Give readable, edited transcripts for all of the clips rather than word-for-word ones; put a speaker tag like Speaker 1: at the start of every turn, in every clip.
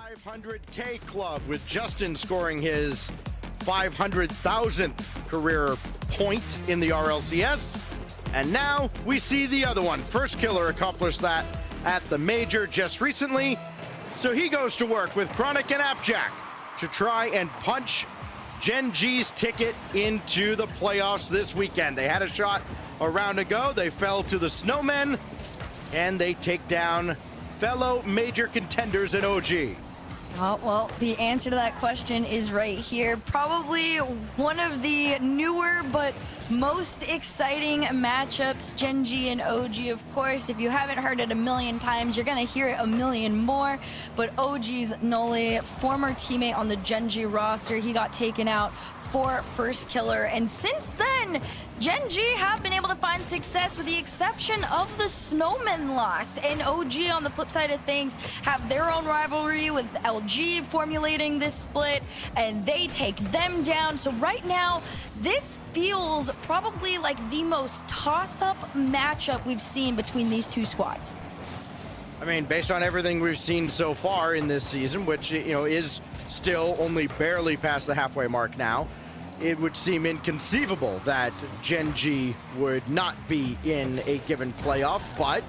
Speaker 1: 500K club with Justin scoring his 500,000th career point in the RLCS. And now we see the other one. First Killer accomplished that at the major just recently. So he goes to work with Chronic and Appjack to try and punch GENG's ticket into the playoffs this weekend. They had a shot a round ago. They fell to the Snowmen, and they take down fellow major contenders in OG.
Speaker 2: Oh, well, the answer to that question is right here. Probably one of the newer but most exciting matchups, GENG and OG, of course. If you haven't heard it a million times, you're going to hear it a million more. But OG's Noli, former teammate on the GENG roster, he got taken out for First Killer. And since then, GENG have been able to find success with the exception of the Snowmen loss. And OG, on the flip side of things, have their own rivalry with LG formulating this split, and they take them down. So right now, this feels probably like the most toss-up matchup we've seen between these two squads.
Speaker 1: I mean, based on everything we've seen so far in this season, which, you know, is still only barely past the halfway mark now, it would seem inconceivable that GENG would not be in a given playoff, but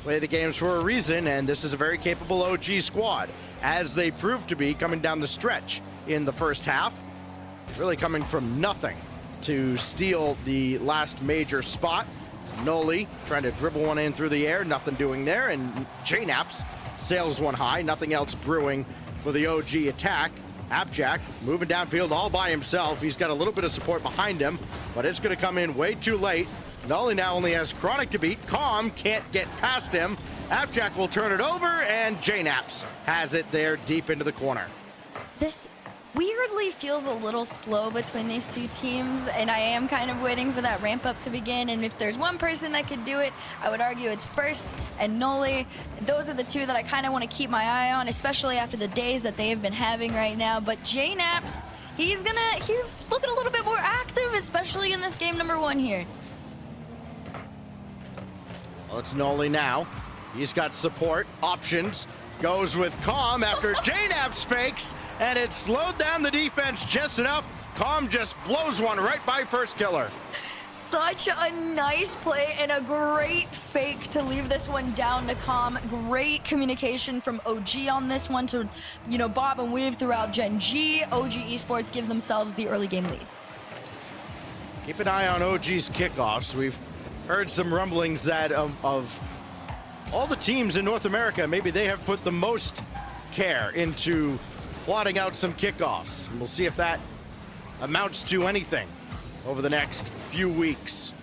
Speaker 1: play the games for a reason, and this is a very capable OG squad, as they proved to be coming down the stretch in the first half, really coming from nothing to steal the last major spot. Noli trying to dribble one in through the air, nothing doing there, and JNaps sails one high, nothing else brewing for the OG attack. Appjack moving downfield all by himself. He's got a little bit of support behind him, but it's going to come in way too late. Noli now only has Chronic to beat. Calm can't get past him. Appjack will turn it over, and JNaps has it there deep into the corner.
Speaker 2: This weirdly feels a little slow between these two teams, and I am kind of waiting for that ramp up to begin. And if there's one person that could do it, I would argue it's First and Noli. Those are the two that I kind of want to keep my eye on, especially after the days that they have been having right now. But JNaps, he's looking a little bit more active, especially in this game number one here.
Speaker 1: Well, it's Noli now. He's got support, options. Goes with Calm after JNaps fakes, and it slowed down the defense just enough. Calm just blows one right by First Killer.
Speaker 2: Such a nice play and a great fake to leave this one down to Calm. Great communication from OG on this one to, you know, bob and weave throughout GENG. OG Esports give themselves the early game lead.
Speaker 1: Keep an eye on OG's kickoffs. We've heard some rumblings that of all the teams in North America, maybe they have put the most care into plotting out some kickoffs. And we'll see if that amounts to anything over the next few weeks.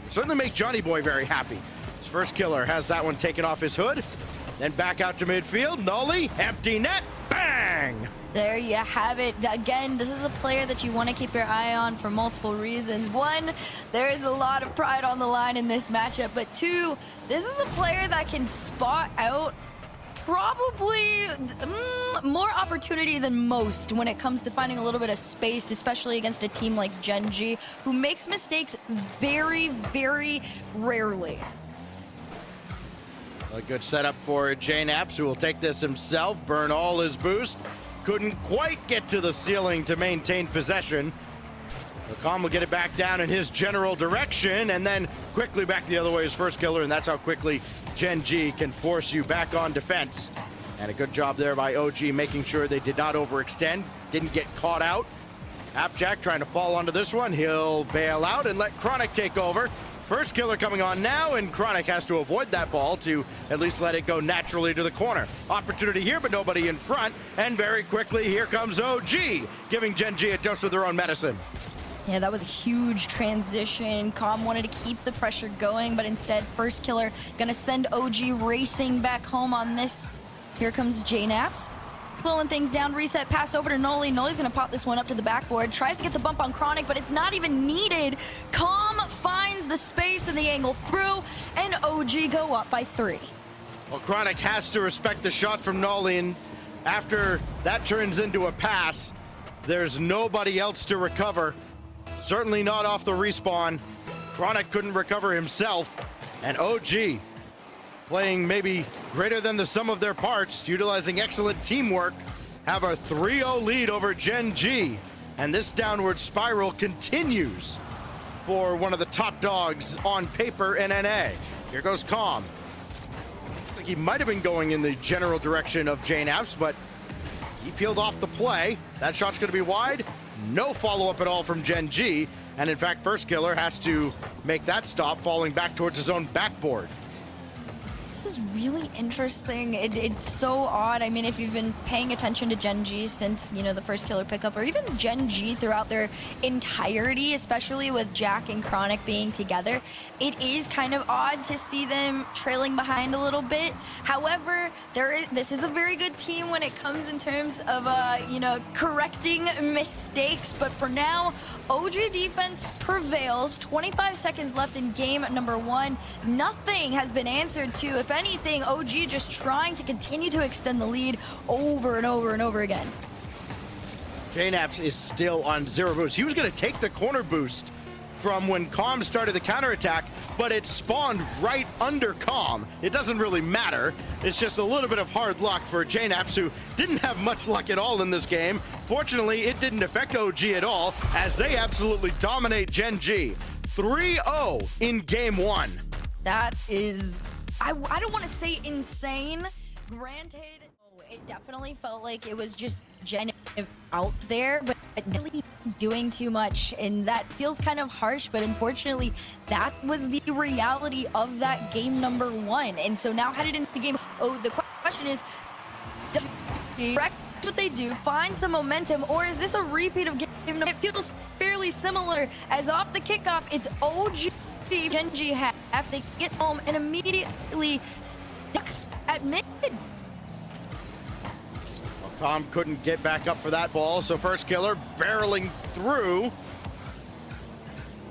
Speaker 1: Certainly make Johnny Boy very happy. His First Killer has that one taken off his hood. Then back out to midfield. Noli, empty net, bang!
Speaker 2: There you have it. Again, this is a player that you want to keep your eye on for multiple reasons. One, there is a lot of pride on the line in this matchup, but two, this is a player that can spot out probably more opportunity than most when it comes to finding a little bit of space, especially against a team like GENG, who makes mistakes very, very rarely.
Speaker 1: A good setup for JNaps, who will take this himself, burn all his boost. Couldn't quite get to the ceiling to maintain possession. Calm will get it back down in his general direction, and then quickly back the other way is First Killer, and that's how quickly GENG can force you back on defense. And a good job there by OG, making sure they did not overextend, didn't get caught out. Appjack trying to fall onto this one. He'll bail out and let Chronic take over. First Killer coming on now, and Chronic has to avoid that ball to at least let it go naturally to the corner. Opportunity here, but nobody in front. And very quickly, here comes OG, giving GENG a dose of their own medicine.
Speaker 2: Yeah, that was a huge transition. Calm wanted to keep the pressure going, but instead, First Killer gonna send OG racing back home on this. Here comes JNaps. Slowing things down, reset, pass over to Noli. Noli's gonna pop this one up to the backboard. Tries to get the bump on Chronic, but it's not even needed. Calm finds the space and the angle through, and OG go up by 3.
Speaker 1: Well, Chronic has to respect the shot from Noli, and after that turns into a pass, there's nobody else to recover. Certainly not off the respawn. Chronic couldn't recover himself, and OG playing maybe greater than the sum of their parts, utilizing excellent teamwork, have a 3-0 lead over GENG. And this downward spiral continues for one of the top dogs on paper in NA. Here goes Calm. I think he might have been going in the general direction of JNAPS, but he peeled off the play. That shot's gonna be wide. No follow-up at all from GENG. And in fact, First Killer has to make that stop, falling back towards his own backboard.
Speaker 2: This is really interesting. It's so odd. I mean, if you've been paying attention to GENG since, you know, the First Killer pickup, or even GENG throughout their entirety, especially with Jack and Chronic being together, it is kind of odd to see them trailing behind a little bit. However, this is a very good team when it comes in terms of, you know, correcting mistakes. But for now, OG defense prevails. 25 seconds left in game number 1. Nothing has been answered to. If anything, OG just trying to continue to extend the lead over and over and over again.
Speaker 1: JNAPS is still on 0 boost. He was going to take the corner boost from when Calm started the counterattack, but it spawned right under Calm. It doesn't really matter. It's just a little bit of hard luck for JNAPS, who didn't have much luck at all in this game. Fortunately, it didn't affect OG at all, as they absolutely dominate GENG. 3-0 in game 1.
Speaker 2: That is, I don't want to say insane. Granted, it definitely felt like it was just Gen out there, but really doing too much, and that feels kind of harsh, but unfortunately that was the reality of that game number 1. And so now headed into game, the question is, correct what they do, find some momentum, or is this a repeat of game number? It feels fairly similar, as off the kickoff it's OG GENG half, they get home and immediately stuck at mid.
Speaker 1: Calm couldn't get back up for that ball, so First Killer barreling through.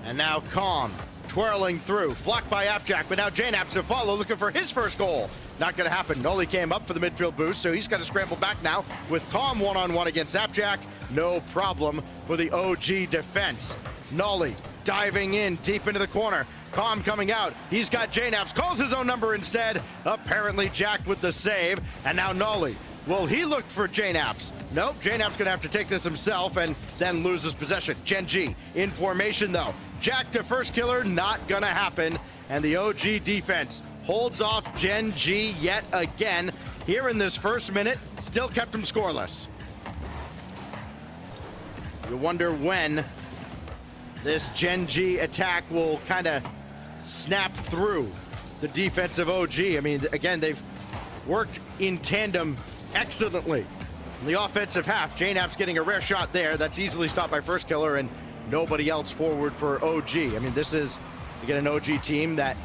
Speaker 1: And now Calm twirling through, blocked by Appjack, but now JNAPS to follow, looking for his first goal. Not gonna happen. Nolly came up for the midfield boost, so he's got to scramble back now with Calm one-on-one against Appjack. No problem for the OG defense. Nolly diving in deep into the corner. Calm coming out. He's got JNAPS, calls his own number instead. Apparently Jack with the save, and now Nolly. Well, he looked for JNAPS. Nope, JNAPS gonna have to take this himself and then loses possession. GENG in formation though. Jack to First Killer, not gonna happen. And the OG defense holds off GENG yet again. Here in this first minute, still kept him scoreless. You wonder when this GENG attack will kind of snap through the defensive OG. I mean, again, they've worked in tandem excellently. In the offensive half, JNAPS getting a rare shot there. That's easily stopped by First Killer, and nobody else forward for OG. I mean, this is, you get an OG team that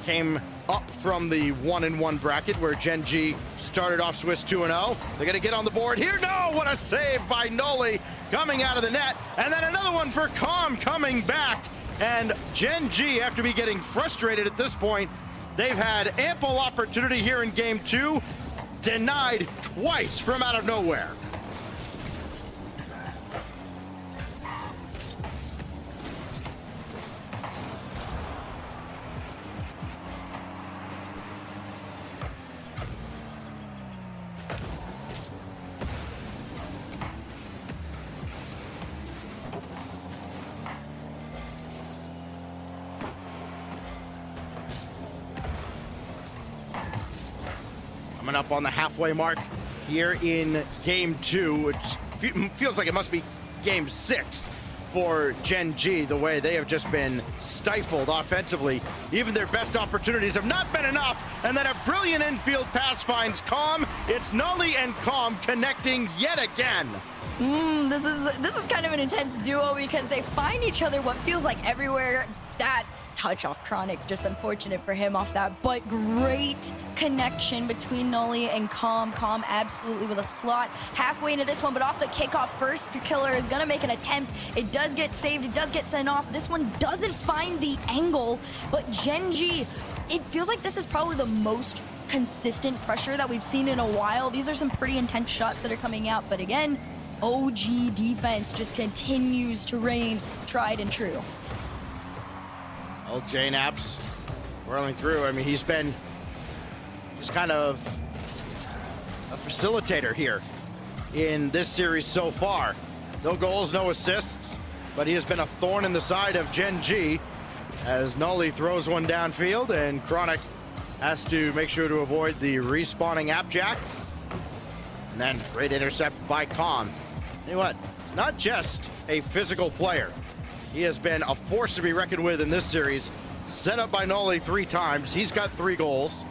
Speaker 1: came up from the 1-1 bracket where GENG started off Swiss 2-0. They're gonna get on the board here. No, what a save by Nolly coming out of the net. And then another one for Calm coming back. And GENG, after be getting frustrated at this point, they've had ample opportunity here in game 2, denied twice from out of nowhere. Coming up on the halfway mark here in game 2. It feels like it must be game 6 for GENG, the way they have just been stifled offensively. Even their best opportunities have not been enough, and then a brilliant infield pass finds Calm. It's Nolly and Calm connecting yet again.
Speaker 2: This is kind of an intense duo, because they find each other what feels like everywhere. That touch off Chronic, just unfortunate for him off that, but great connection between Nolly and Calm. Calm absolutely with a slot halfway into this one, but off the kickoff, First Killer is gonna make an attempt. It does get saved, it does get sent off. This one doesn't find the angle, but GENG, it feels like this is probably the most consistent pressure that we've seen in a while. These are some pretty intense shots that are coming out, but again, OG defense just continues to reign tried and true.
Speaker 1: Well, JNAPS whirling through. I mean, he's been He's kind of a facilitator here in this series so far. No goals, no assists, but he has been a thorn in the side of GENG as Nolly throws one downfield and Chronic has to make sure to avoid the respawning Appjack. And then great intercept by Com. You know what? He's not just a physical player. He has been a force to be reckoned with in this series. Set up by Nolly 3 times. He's got 3 goals.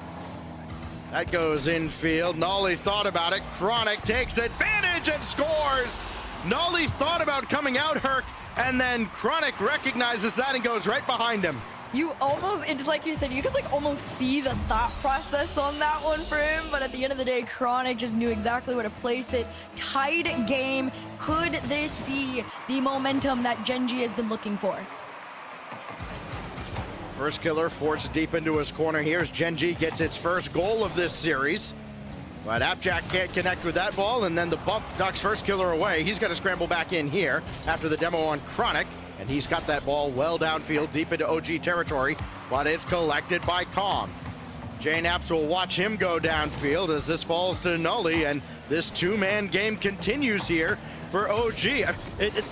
Speaker 1: That goes infield. Nolly thought about it. Chronic takes advantage and scores. Nolly thought about coming out, Herc, and then Chronic recognizes that and goes right behind him.
Speaker 2: You almost, it's like you said, you could like almost see the thought process on that one for him, but at the end of the day, Chronic just knew exactly where to place it. Tied game. Could this be the momentum that GENG has been looking for?
Speaker 1: First killer forced deep into his corner here as GENG gets its first goal of this series. But Appjack can't connect with that ball, and then the bump knocks first killer away. He's got to scramble back in here after the demo on Chronic, and he's got that ball well downfield deep into OG territory, but it's collected by Com. JNaps will watch him go downfield as this falls to Nolly, and this 2-man game continues here for OG.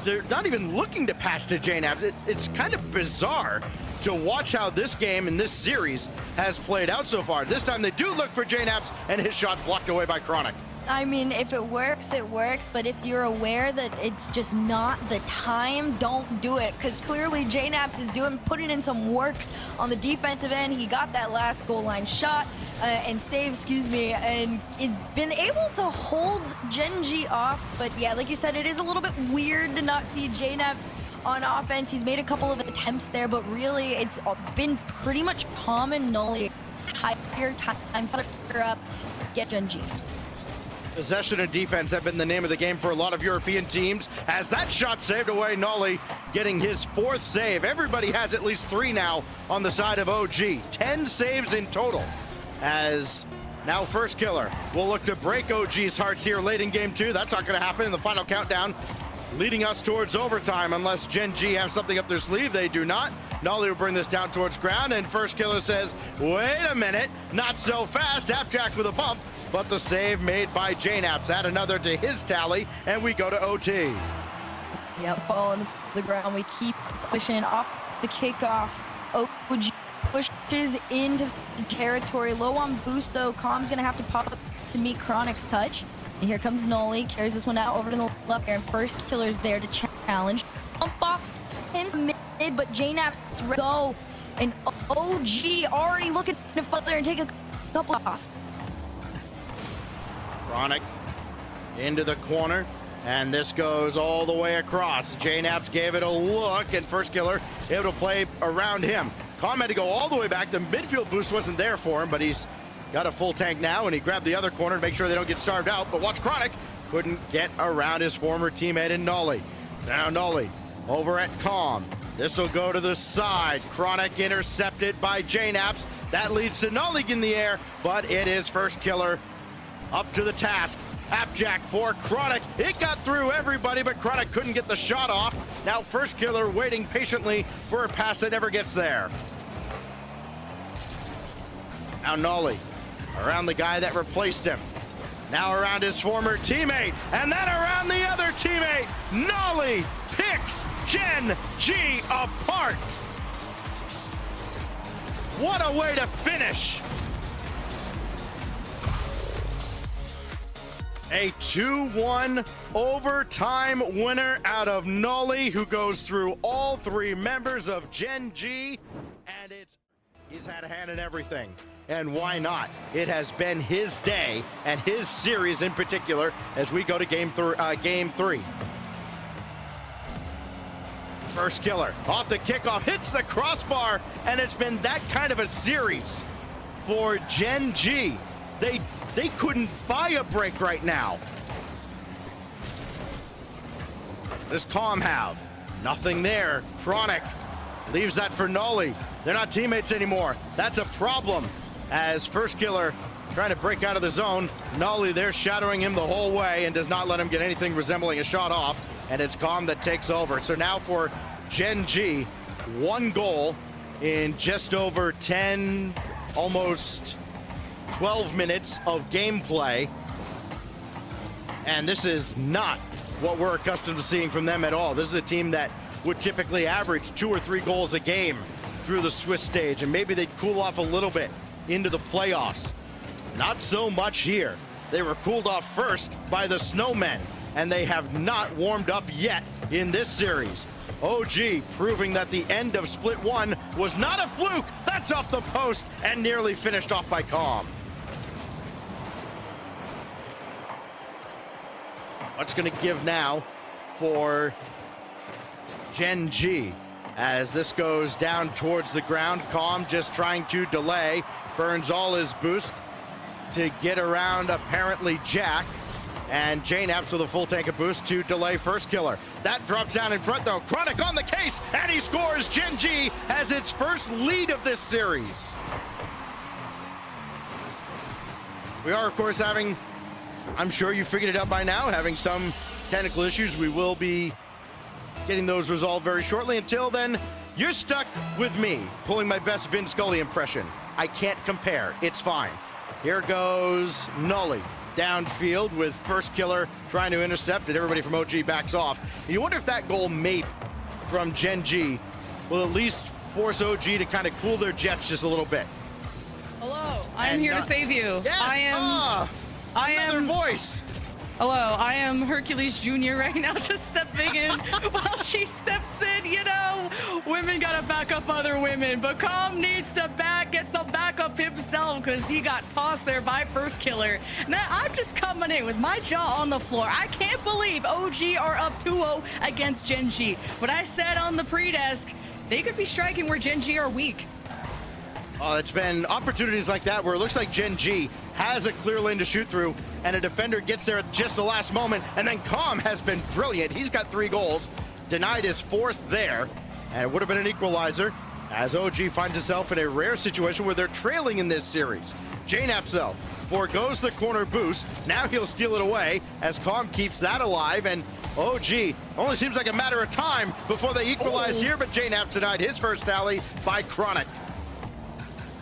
Speaker 1: They're not even looking to pass to JNaps. It's kind of bizarre to watch how this game and this series has played out so far. This time they do look for JNaps, and his shot blocked away by Chronic.
Speaker 2: I mean, if it works, it works, but if you're aware that it's just not the time, don't do it, because clearly JNaps is putting in some work on the defensive end. He got that last goal line shot and save, and has been able to hold GENG off. But yeah, like you said, it is a little bit weird to not see JNaps on offense. He's made a couple of attempts there, but really it's been pretty much common Nolly higher times up get GENG.
Speaker 1: Possession and defense have been the name of the game for a lot of European teams. As that shot saved away, Nolly getting his 4th save. Everybody has at least 3 now on the side of OG. 10 saves in total. As now first killer will look to break OG's hearts here late in game 2. That's not going to happen in the final countdown, leading us towards overtime unless GENG have something up their sleeve. They do not. Nolly will bring this down towards ground, and first killer says, wait a minute, not so fast. Appjack with a bump, but the save made by JNaps. Add another to his tally, and we go to OT.
Speaker 2: Yep, falling to the ground. We keep pushing off the kickoff. OG pushes into the territory. Low on boost, though. Com's going to have to pop up to meet Chronic's touch. And here comes Nolly, carries this one out over to the left here, and first killer's there to challenge. Bump off him mid, but JNaps ready to go. And OG already looking to fight there and take a couple off.
Speaker 1: Chronic into the corner, and this goes all the way across. JNaps gave it a look, and first killer able to play around him. Com had to go all the way back. The midfield boost wasn't there for him, but he's got a full tank now, and he grabbed the other corner to make sure they don't get starved out. But watch Chronic, couldn't get around his former teammate in Nolly. Now Nolly over at Com. This will go to the side. Chronic intercepted by JNaps. That leads to Nolly in the air, but it is first killer up to the task. Appjack for Chronic. It got through everybody, but Chronic couldn't get the shot off. Now first killer waiting patiently for a pass that never gets there. Now Nolly around the guy that replaced him. Now around his former teammate, and then around the other teammate. Nolly picks GENG apart. What a way to finish. A 2-1 overtime winner out of Nolly, who goes through all 3 members of GENG, and he's had a hand in everything. And why not? It has been his day and his series in particular as we go to game 3. First killer off the kickoff, hits the crossbar, and it's been that kind of a series for GENG. They couldn't buy a break right now. Does Com have? Nothing there. Chronic leaves that for Nolly. They're not teammates anymore. That's a problem. As first killer trying to break out of the zone, Nolly there shadowing him the whole way and does not let him get anything resembling a shot off. And it's Com that takes over. So now for GENG, 1 goal in just over 10, almost 12 minutes of gameplay. And this is not what we're accustomed to seeing from them at all. This is a team that would typically average 2 or 3 goals a game through the Swiss stage, and maybe they'd cool off a little bit into the playoffs. Not so much here. They were cooled off first by the Snowmen, and they have not warmed up yet in this series. OG proving that the end of Split 1 was not a fluke. That's off the post and nearly finished off by Calm. What's going to give now for GENG as this goes down towards the ground? Calm just trying to delay, burns all his boost to get around apparently Jack, and JNAPS with a full tank of boost to delay First Killer. That drops down in front though. Chronic on the case, and he scores. GENG has its first lead of this series. We are, of course, having, I'm sure you figured it out by now, having some technical issues. We will be getting those resolved very shortly. Until then, you're stuck with me, pulling my best Vin Scully impression. I can't compare, it's fine. Here goes Nully downfield with First Killer trying to intercept, and everybody from OG backs off. And you wonder if that goal maybe from GENG will at least force OG to kind of cool their jets just a little bit.
Speaker 3: Hello, I am here to save you.
Speaker 1: Yes, another voice.
Speaker 3: Hello, I am Hercules Jr. right now, just stepping in while she steps in. You know, women gotta back up other women, but Calm needs to get some backup himself because he got tossed there by First Killer. Now, I'm just coming in with my jaw on the floor. I can't believe OG are up 2-0 against GENG. But I said on the pre-desk, they could be striking where GENG are weak.
Speaker 1: It's been opportunities like that where it looks like GENG has a clear lane to shoot through, and a defender gets there at just the last moment, and then Calm has been brilliant. He's got 3 goals, denied his 4th there, and it would have been an equalizer as OG finds itself in a rare situation where they're trailing in this series. JNAPS though forgoes the corner boost. Now he'll steal it away as Calm keeps that alive, and OG only seems like a matter of time before they equalize here, but JNAPS denied his first tally by Chronic.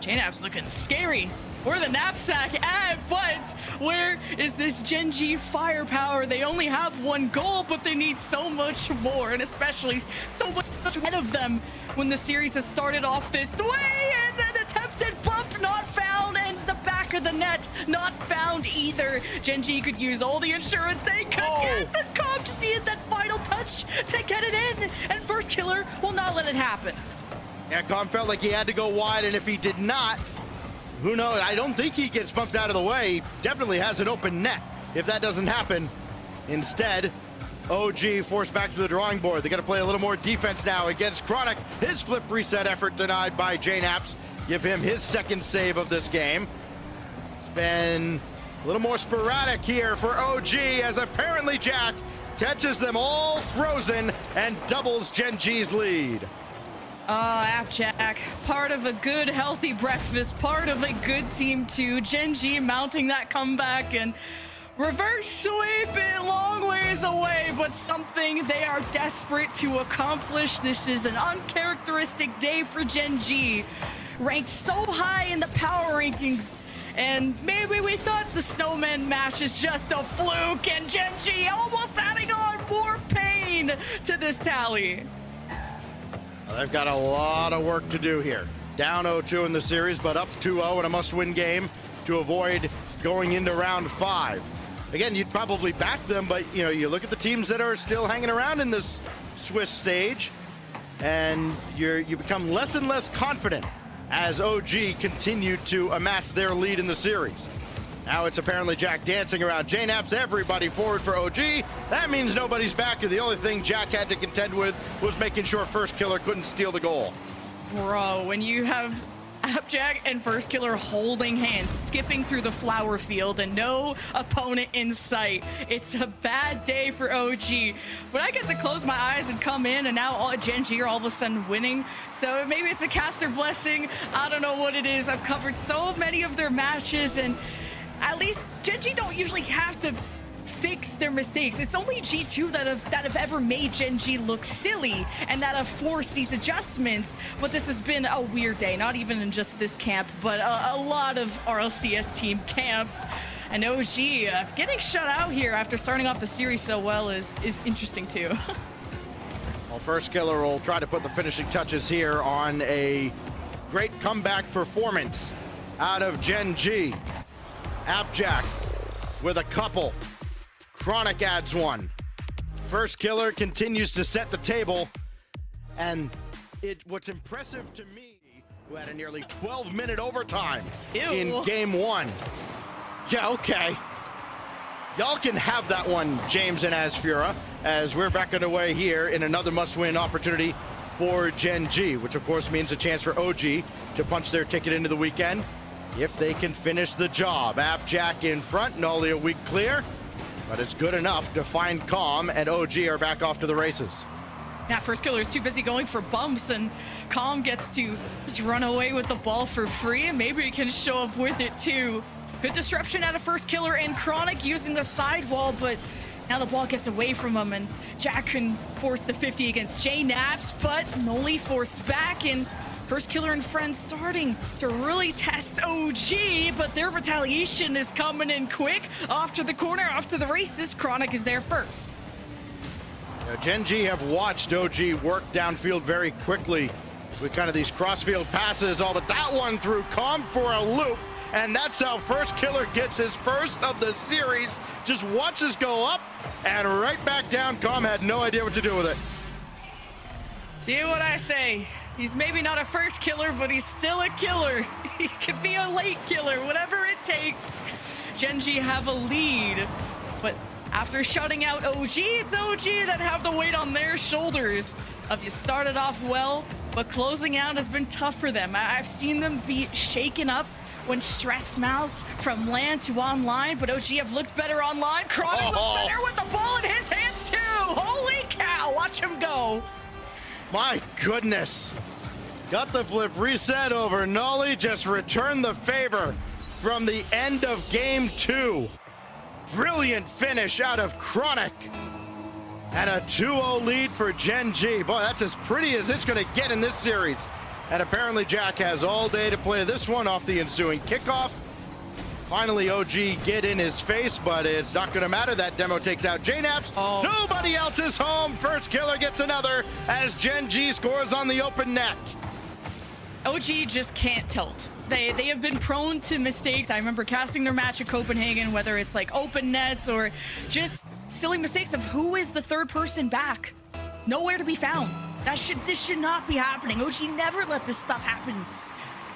Speaker 3: JNAP's looking scary for the knapsack, but where is this GENG firepower? They only have 1 goal, but they need so much more, and especially so much ahead of them when the series has started off this way, and an attempted bump not found, and the back of the net not found either. GENG could use all the insurance they could get, and Calm just needed that final touch to get it in, and First Killer will not let it happen.
Speaker 1: Yeah, Calm felt like he had to go wide, and if he did not, who knows? I don't think he gets bumped out of the way. He definitely has an open net if that doesn't happen. Instead, OG forced back to the drawing board. They got to play a little more defense now against Chronic. His flip reset effort denied by JNAPS. Give him his 2nd save of this game. It's been a little more sporadic here for OG as apparently Jack catches them all frozen and doubles GENG's lead.
Speaker 3: Appjack, part of a good, healthy breakfast, part of a good team too. GENG mounting that comeback and reverse sweep it long ways away, but something they are desperate to accomplish. This is an uncharacteristic day for GENG, ranked so high in the power rankings. And maybe we thought the Snowman match is just a fluke, and GENG almost adding on more pain to this tally.
Speaker 1: They've got a lot of work to do here. Down 0-2 in the series, but up 2-0 in a must-win game to avoid going into round 5. Again, you'd probably back them, but you look at the teams that are still hanging around in this Swiss stage, and you become less and less confident as OG continued to amass their lead in the series. Now it's apparently Jack dancing around JNAPS, everybody forward for OG. That means nobody's back, and the only thing Jack had to contend with was making sure First Killer couldn't steal the goal.
Speaker 3: Bro, when you have Appjack and First Killer holding hands, skipping through the flower field and no opponent in sight, it's a bad day for OG. But I get to close my eyes and come in, and now all GENG are all of a sudden winning. So maybe it's a caster blessing. I don't know what it is. I've covered so many of their matches, and at least GENG don't usually have to fix their mistakes. It's only G2 that have ever made GENG look silly and that have forced these adjustments. But this has been a weird day, not even in just this camp, but a lot of RLCS team camps. And OG getting shut out here after starting off the series so well is interesting too.
Speaker 1: Well, First Killer will try to put the finishing touches here on a great comeback performance out of GENG. Appjack with a couple. Chronic adds one. First Killer continues to set the table. And what's impressive to me, who had a nearly 12-minute overtime in game one. Yeah, okay. Y'all can have that one, James and Asfura, as we're back underway here in another must-win opportunity for GENG, which of course means a chance for OG to punch their ticket into the weekend if they can finish the job. Appjack in front, Nolly a weak clear, but it's good enough to find Calm, and OG are back off to the races.
Speaker 3: Yeah, First Killer is too busy going for bumps, and Calm gets to just run away with the ball for free, and maybe he can show up with it too. Good disruption out of First Killer and Chronic using the sidewall, but now the ball gets away from him, and Jack can force the 50 against J-Naps, but Noli forced back, and First Killer and friends starting to really test OG, but their retaliation is coming in quick. Off to the corner, off to the races. Chronic is there first.
Speaker 1: GENG have watched OG work downfield very quickly with kind of these crossfield passes, all but that one through Calm for a loop. And that's how First Killer gets his first of the series. Just watch this go up and right back down. Calm had no idea what to do with it.
Speaker 3: See what I say? He's maybe not a first killer, but he's still a killer. He could be a late killer, whatever it takes. GENG have a lead, but after shutting out OG, it's OG that have the weight on their shoulders. You started off well, but closing out has been tough for them. I've seen them be shaken up when stress mounts from LAN to online, but OG have looked better online. Chronic looks better with the ball in his hands too. Holy cow, watch him go.
Speaker 1: My goodness. Got the flip reset over Nolly, just returned the favor from the end of game two. Brilliant finish out of Chronic. And a 2-0 lead for GENG. Boy, that's as pretty as it's gonna get in this series. And apparently Jack has all day to play this one off the ensuing kickoff. Finally, OG get in his face, but it's not going to matter. That demo takes out J-Naps. Nobody else is home. First Killer gets another as GENG scores on the open net.
Speaker 3: OG just can't tilt. They have been prone to mistakes. I remember casting their match at Copenhagen, whether it's like open nets or just silly mistakes of who is the third person back. Nowhere to be found. This should not be happening. OG never let this stuff happen.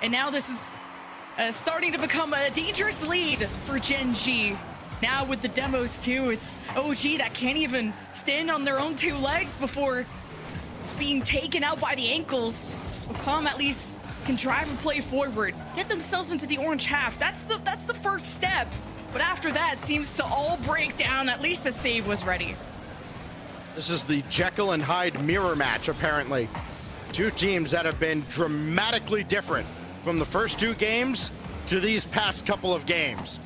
Speaker 3: And now this is starting to become a dangerous lead for GENG. Now with the demos too, it's OG that can't even stand on their own two legs before it's being taken out by the ankles. Well, Calm at least can drive and play forward, get themselves into the orange half. That's the first step. But after that, it seems to all break down. At least the save was ready.
Speaker 1: This is the Jekyll and Hyde mirror match, apparently. Two teams that have been dramatically different from the first two games to these past couple of games.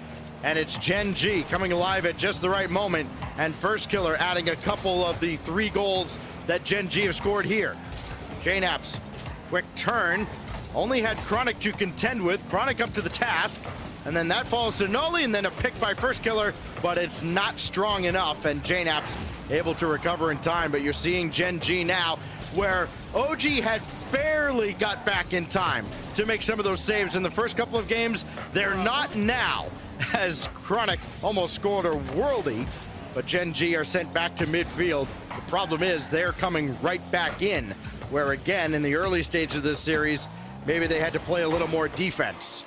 Speaker 1: And it's GENG coming alive at just the right moment, and First Killer adding a couple of the 3 goals that GENG have scored here. J-Naps, quick turn, only had Chronic to contend with. Chronic up to the task, and then that falls to Noli, and then a pick by First Killer, but it's not strong enough, and J-Naps able to recover in time. But you're seeing GENG now, where OG had barely got back in time to make some of those saves in the first couple of games. They're not now, as Chronic almost scored a worldie, but GENG are sent back to midfield. The problem is they're coming right back in, where again, in the early stage of this series, maybe they had to play a little more defense.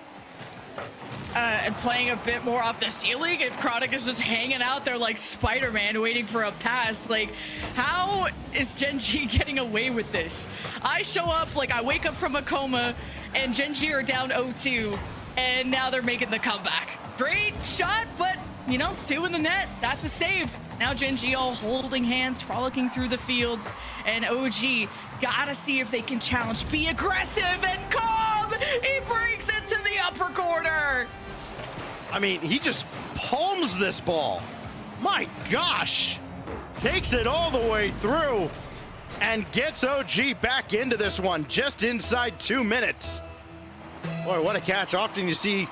Speaker 3: And playing a bit more off the ceiling. If Chronic is just hanging out there like Spider-Man waiting for a pass, like, how is GENG getting away with this? I show up, like, I wake up from a coma, and GENG are down 0-2, and now they're making the comeback. Great shot, but, you know, 2 in the net, that's a save. Now GENG all holding hands, frolicking through the fields, and OG gotta see if they can challenge, be aggressive, and Calm! He breaks it to the upper corner!
Speaker 1: I mean, he just palms this ball. My gosh! Takes it all the way through and gets OG back into this one just inside 2 minutes. Boy, what a catch. Often you see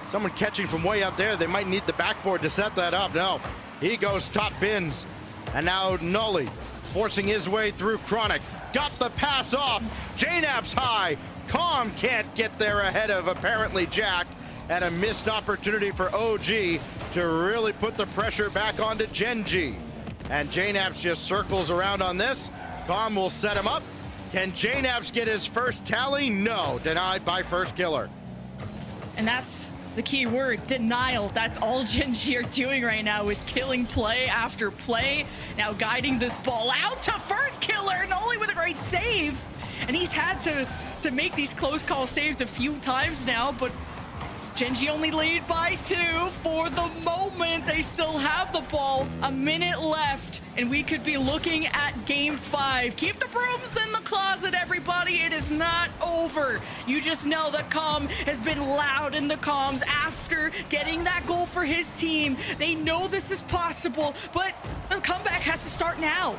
Speaker 1: someone catching from way out there. They might need the backboard to set that up. No, he goes top bins. And now Nolly forcing his way through Chronic. Got the pass off. JNAP's high. Calm can't get there ahead of apparently Jack. And a missed opportunity for OG to really put the pressure back onto GENG. And JNAPS just circles around on this. Calm will set him up. Can JNAPS get his first tally? No, denied by First Killer.
Speaker 3: And that's the key word, denial. That's all GENG are doing right now, is killing play after play. Now guiding this ball out to First Killer, not only with a great save. And he's had to make these close call saves a few times now, but GENG only lead by 2 for the moment. They still have the ball, a minute left, and we could be looking at game 5. Keep the brooms in the closet, everybody. It is not over. You just know that Calm has been loud in the comms after getting that goal for his team. They know this is possible, but the comeback has to start now.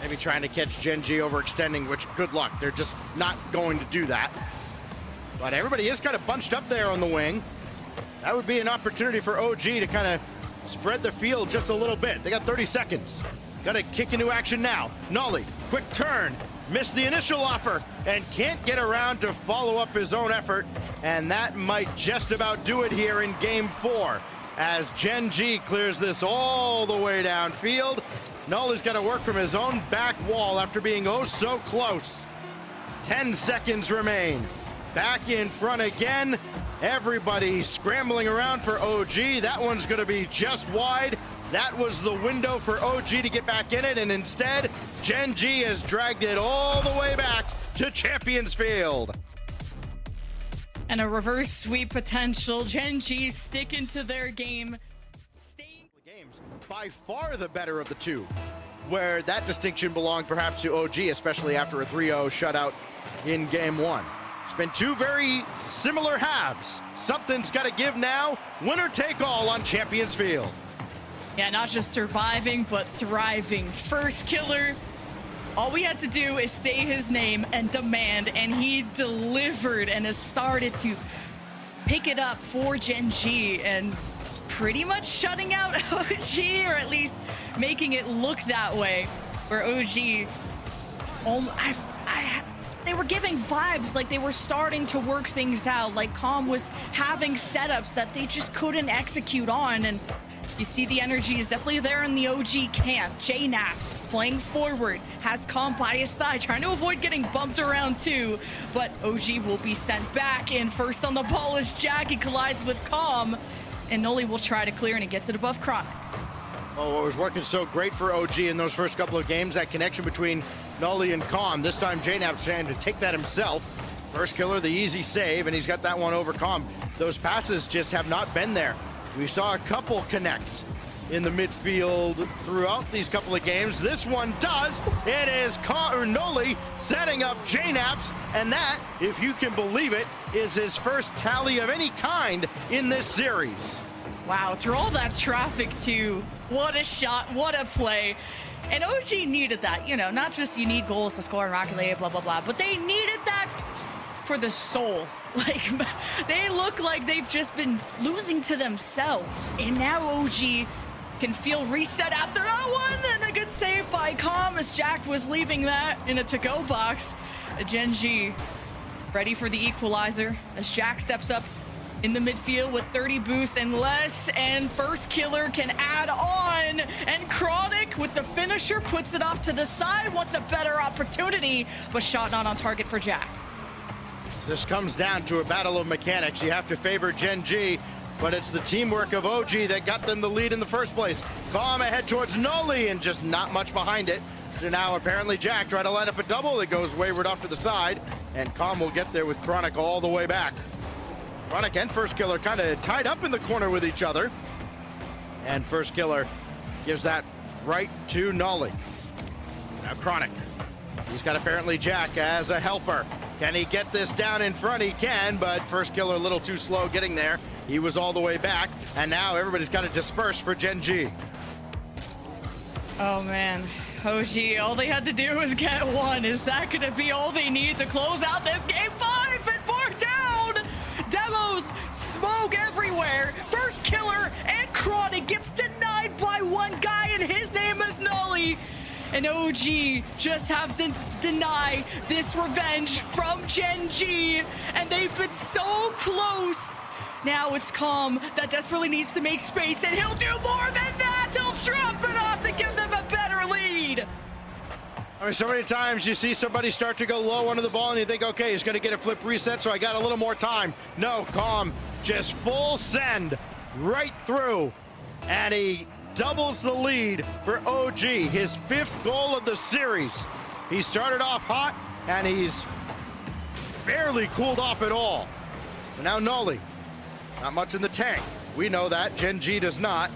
Speaker 1: Maybe trying to catch GENG overextending, which good luck. They're just not going to do that. But everybody is kind of bunched up there on the wing. That would be an opportunity for OG to kind of spread the field just a little bit. They got 30 seconds. Got to kick into action now. Nolly, quick turn. Missed the initial offer and can't get around to follow up his own effort. And that might just about do it here in game 4 as GENG clears this all the way downfield. Nolly's got to work from his own back wall after being oh so close. 10 seconds remain. Back in front again. Everybody scrambling around for OG. That one's going to be just wide. That was the window for OG to get back in it, and instead, GENG has dragged it all the way back to Champions Field.
Speaker 3: And a reverse sweep potential. GENG sticking to their game.
Speaker 1: Games by far the better of the two, where that distinction belonged perhaps to OG, especially after a 3-0 shutout in game 1. It's been 2 very similar halves. Something's got to give now. Winner take all on Champions Field.
Speaker 3: Yeah, not just surviving, but thriving. First Killer, all we had to do is say his name and demand, and he delivered and has started to pick it up for GENG and pretty much shutting out OG, or at least making it look that way, where OG, they were giving vibes like they were starting to work things out, like Calm was having setups that they just couldn't execute on, and you see the energy is definitely there in the OG camp. JNAPS playing forward, has Calm by his side, trying to avoid getting bumped around too, but OG will be sent back in. First on the ball is Jack. He collides with Calm, and Nolly will try to clear, and he gets it above Chronic.
Speaker 1: Oh, what was working so great for OG in those first couple of games, that connection between Nolly and Calm. This time JNAP's trying to take that himself. First Killer, the easy save, and he's got that one over Calm. Those passes just have not been there. We saw a couple connect in the midfield throughout these couple of games. This one does. It is Nolly setting up JNAPS, and that, if you can believe it, is his first tally of any kind in this series.
Speaker 3: Wow, through all that traffic too. What a shot, what a play. And OG needed that, you know, not just you need goals to score in Rocket League, blah, blah, blah, but they needed that for the soul. Like, they look like they've just been losing to themselves. And now OG can feel reset after that one, and a good save by Calm as Jack was leaving that in a to-go box. GENG ready for the equalizer as Jack steps up in the midfield with 30 boost and less, and First Killer can add on, and Chronic with the finisher puts it off to the side, wants a better opportunity, but shot not on target for Jack.
Speaker 1: This comes down to a battle of mechanics. You have to favor GENG, but it's the teamwork of OG that got them the lead in the first place. Calm ahead towards Nolly, and just not much behind it. So now apparently Jack trying to line up a double. It goes wayward off to the side, and Calm will get there with Chronic all the way back. Chronic and First Killer kind of tied up in the corner with each other. And First Killer gives that right to Nolly. Now Chronic. He's got apparently Jack as a helper. Can he get this down in front? He can, but first killer a little too slow getting there. He was all the way back, and now everybody's got to disperse for GENG.
Speaker 3: Oh man, OG, all they had to do was get one. Is that gonna be all they need to close out this game? 5 and more down! Demos, smoke everywhere. First killer and Chronic gets denied by one guy, and his name is Nolly. And OG just have to deny this revenge from GENG, and they've been so close. Now it's Calm that desperately needs to make space, and he'll do more than that. He'll drop it off to give them a better lead.
Speaker 1: I mean, so many times you see somebody start to go low under the ball and you think, okay, he's going to get a flip reset, so I got a little more time. No, Calm just full send right through, and he doubles the lead for OG, his 5th goal of the series. He started off hot, and he's barely cooled off at all. So now Nolly, not much in the tank. We know that, GENG does not.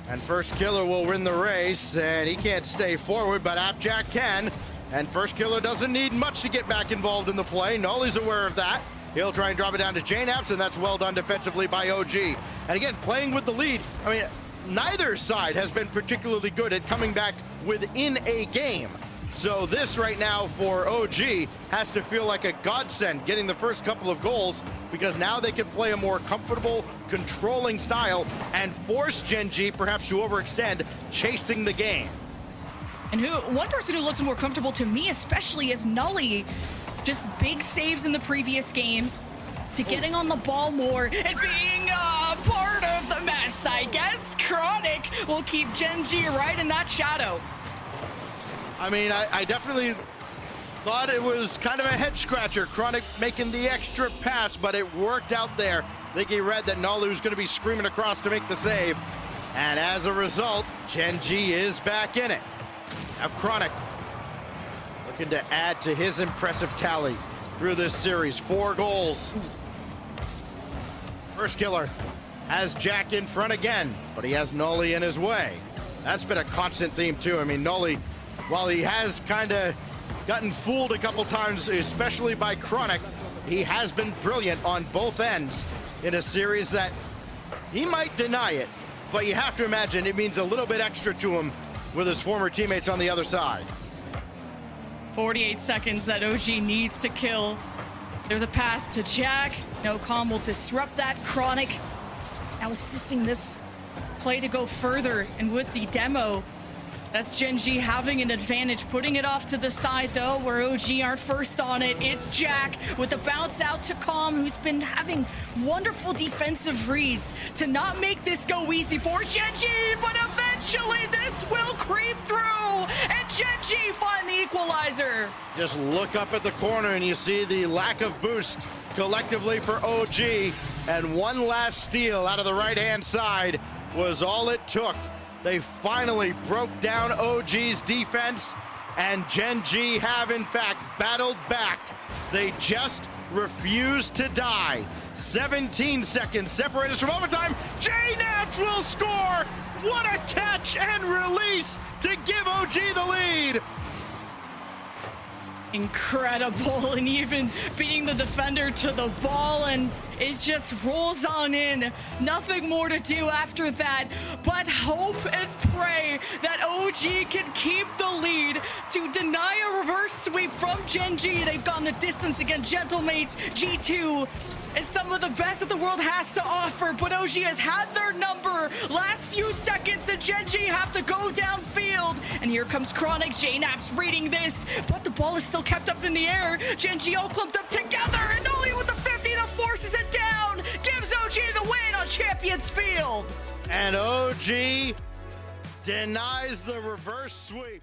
Speaker 1: And first killer will win the race, and he can't stay forward, but Appjack can. And first killer doesn't need much to get back involved in the play. Nolly's aware of that. He'll try and drop it down to JNAPS, and that's well done defensively by OG. And again, playing with the lead, I mean, neither side has been particularly good at coming back within a game. So this right now for OG has to feel like a godsend getting the first couple of goals, because now they can play a more comfortable, controlling style and force GENG perhaps to overextend, chasing the game.
Speaker 3: And one person who looks more comfortable to me especially is Nolly. Just big saves in the previous game, to getting on the ball more and being part of the mess, I guess. Chronic will keep GENG right in that shadow.
Speaker 1: I mean, I definitely thought it was kind of a head scratcher, Chronic making the extra pass, but it worked out there. I think he read that Nolly was going to be screaming across to make the save. And as a result, GENG is back in it. Now Chronic looking to add to his impressive tally through this series. 4 goals. First killer has Jack in front again, but he has Nolly in his way. That's been a constant theme too. I mean, Nolly, while he has kind of gotten fooled a couple times, especially by Chronic, he has been brilliant on both ends in a series that he might deny it, but you have to imagine it means a little bit extra to him with his former teammates on the other side.
Speaker 3: 48 seconds that OG needs to kill. There's a pass to Jack. No, Calm will disrupt that. Chronic now assisting this play to go further, and with the demo, that's GENG having an advantage, putting it off to the side though, where OG aren't first on it. It's Jack with the bounce out to Calm, who's been having wonderful defensive reads to not make this go easy for GENG, but eventually this will creep through, and GENG find the equalizer.
Speaker 1: Just look up at the corner and you see the lack of boost collectively for OG, and one last steal out of the right-hand side was all it took. They finally broke down OG's defense, and GENG have in fact battled back. They just refused to die. 17 seconds separate us from overtime. JNAPS will score. What a catch and release to give OG the lead.
Speaker 3: Incredible, and even beating the defender to the ball, and it just rolls on in. Nothing more to do after that, but hope and pray that OG can keep the lead to deny a reverse sweep from GENG. They've gone the distance against Gentlemates, G2, and some of the best that the world has to offer, but OG has had their number. Last few seconds, and GENG have to go downfield, and here comes Chronic. JNAPS reading this, but the ball is still kept up in the air. GENG all clumped up together, and only with the 50 that forces it down, gives OG the win on Champions Field.
Speaker 1: And OG denies the reverse sweep.